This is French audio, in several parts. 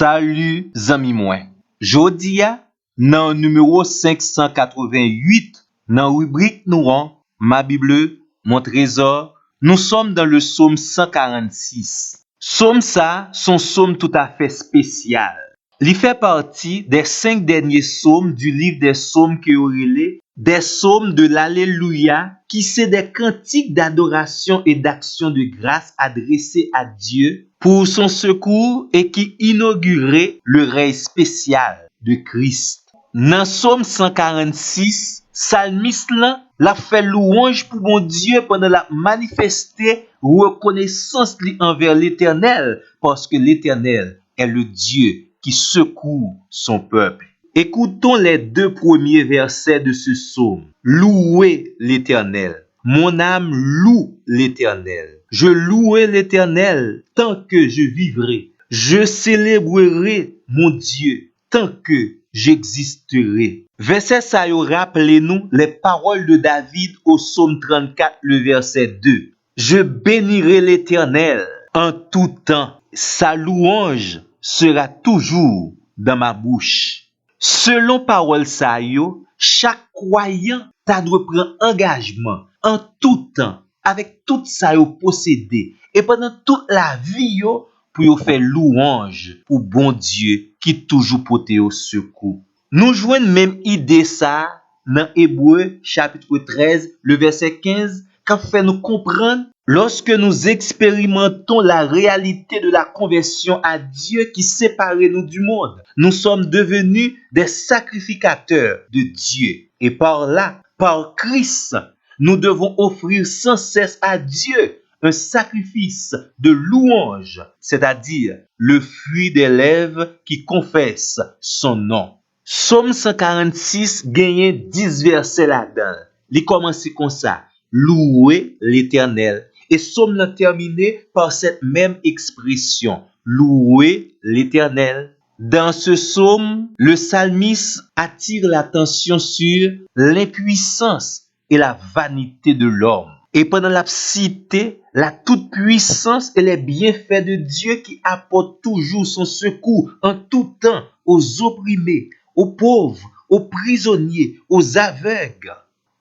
Salut zami mwen. Jodi a, nan numéro 588, nan rubrique nou an, ma Bible, mon trésor, nous sommes dans le psaume 146. Psaume ça, son psaume tout à fait spécial. Il fait partie des 5 derniers psaumes du livre des psaumes que relé, des psaumes de l'Alléluia, qui c'est des cantiques d'adoration et d'action de grâce adressés à Dieu pour son secours et qui inauguraient le règne spécial de Christ. Dans psaume 146, psalmiste la fait louange pour mon Dieu pendant la manifester reconnaissance envers l'Éternel, parce que l'Éternel est le Dieu qui secoue son peuple. Écoutons les 2 premiers versets de ce psaume. Louez l'Éternel. Mon âme loue l'Éternel. Je louerai l'Éternel tant que je vivrai. Je célébrerai mon Dieu tant que j'existerai. Verset ça yo rappelez-nous les paroles de David au psaume 34, le verset 2. Je bénirai l'Éternel en tout temps. Sa louange sera toujours dans ma bouche. Selon parole ça yo, chaque croyant ta doit prendre engagement en tout temps avec tout ça yo possédé et pendant toute la vie yo pour yo faire louange pour bon Dieu qui toujours porte au secours. Nous joignons même idée ça dans Hébreux chapitre 13 le verset 15 qui fait nous comprendre lorsque nous expérimentons la réalité de la conversion à Dieu qui séparait nous du monde, nous sommes devenus des sacrificateurs de Dieu. Et par là, par Christ, nous devons offrir sans cesse à Dieu un sacrifice de louange, c'est-à-dire le fruit des lèvres qui confessent son nom. Psaume 146 gagne 10 versets là-dedans. Il commence comme ça. Louez l'Éternel. Et psaume l'a terminé par cette même expression. Louez l'Éternel. Dans ce psaume, le psalmiste attire l'attention sur l'impuissance et la vanité de l'homme. Et pendant la cité, la toute-puissance et les bienfaits de Dieu qui apportent toujours son secours en tout temps aux opprimés, aux pauvres, aux prisonniers, aux aveugles,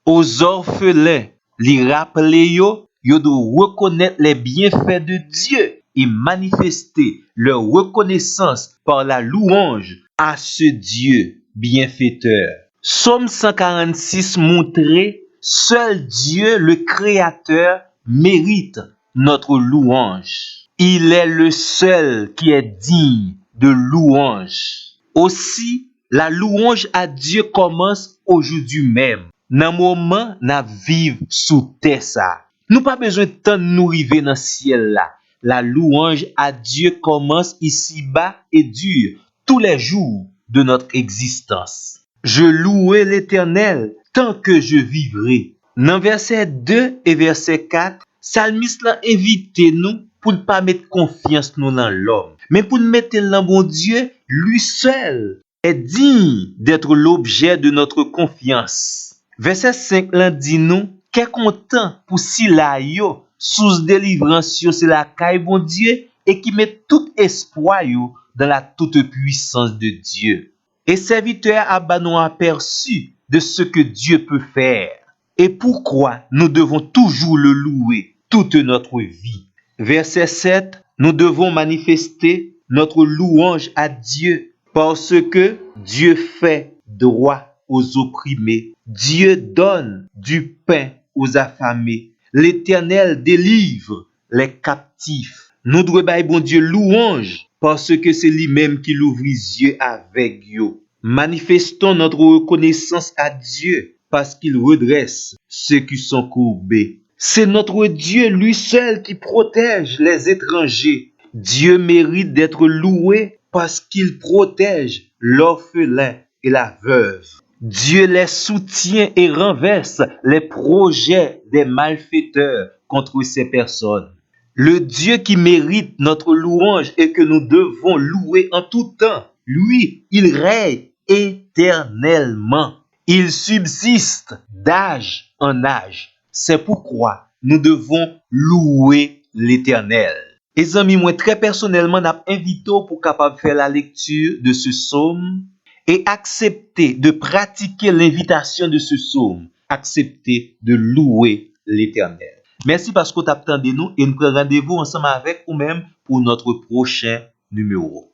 aux orphelins. Li rappele yo doivent reconnaître les bienfaits de Dieu et manifester leur reconnaissance par la louange à ce Dieu bienfaiteur. Psaume 146 montrait seul Dieu le Créateur mérite notre louange. Il est le seul qui est digne de louange. Aussi, la louange à Dieu commence aujourd'hui même. Dans le moment n'a vivre sous terre ça. Nous pas besoin de temps nous river dans ciel là. La louange à Dieu commence ici-bas et dure tous les jours de notre existence. Je louerai l'Éternel tant que je vivrai. Dans verset 2 et verset 4, psalmiste l'a invité nous pour ne pas mettre confiance nous dans l'homme, mais pour mettre dans bon Dieu, lui seul est digne d'être l'objet de notre confiance. Verset 5 là dit nous qu'est content pour si la yo sous délivrance yo c'est la caille bon Dieu et qui met tout espoir yo dans la toute puissance de Dieu. Et serviteur a nous aperçu de ce que Dieu peut faire et pourquoi nous devons toujours le louer toute notre vie. Verset 7, nous devons manifester notre louange à Dieu parce que Dieu fait droit aux opprimés. Dieu donne du pain aux affamés. L'Éternel délivre les captifs. Nous devons bailler bon Dieu louange parce que c'est lui-même qui l'ouvre les yeux avec yo. Manifestons notre reconnaissance à Dieu parce qu'il redresse ceux qui sont courbés. C'est notre Dieu lui seul qui protège les étrangers. Dieu mérite d'être loué parce qu'il protège l'orphelin et la veuve. Dieu les soutient et renverse les projets des malfaiteurs contre ces personnes. Le Dieu qui mérite notre louange et que nous devons louer en tout temps, lui, il règne éternellement. Il subsiste d'âge en âge. C'est pourquoi nous devons louer l'Éternel. Et amis, moi, très personnellement, n'a invité pour capable faire la lecture de ce psaume et accepter de pratiquer l'invitation de ce psaume, accepter de louer l'Éternel. Merci parce que tu attendez nous et nous prenons rendez-vous ensemble avec vous-même pour notre prochain numéro.